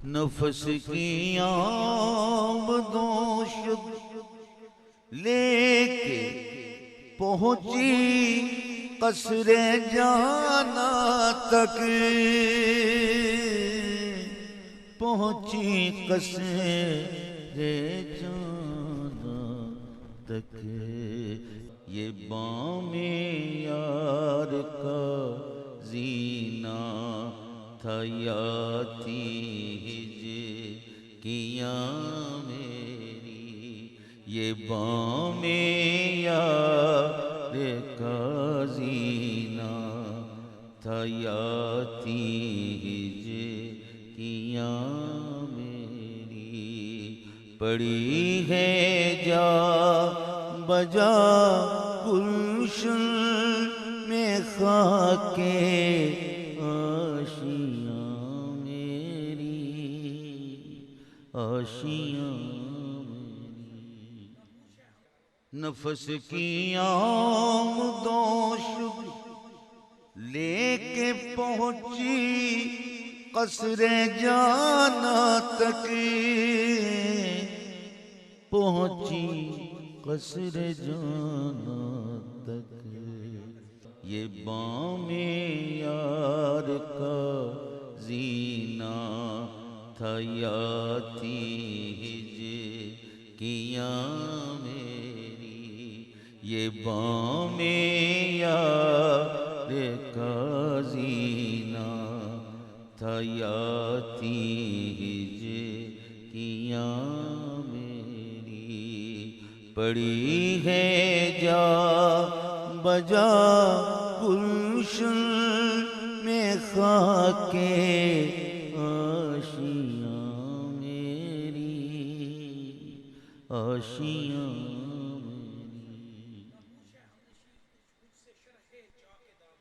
نفس کی آمدوں شد لے کے پہنچی قصر جانا تک، پہنچی قصر جانا تک۔ یہ بام یار کا زینہ تھا یا تھی ہجکیاں میری، یہ بام یار کا زینہ تھا یا تھی ہجکیاں میری۔ پڑی ہے جا بجا گلشن میں خاک آشیاں میری، آشیاں میری۔ نفس کی آمدوں شد لے کے پہنچی قصر جانا تک، پہنچی قصر جانا تک۔ یہ بام یار کا زینہ تھا یا تھی ہجکیاں میری، یہ بام یار کا زینہ تھا یا تھی ہجکیاں میری۔ پڑی ہے جا بجا گلشن میں خاک آشیاں میری، آشیاں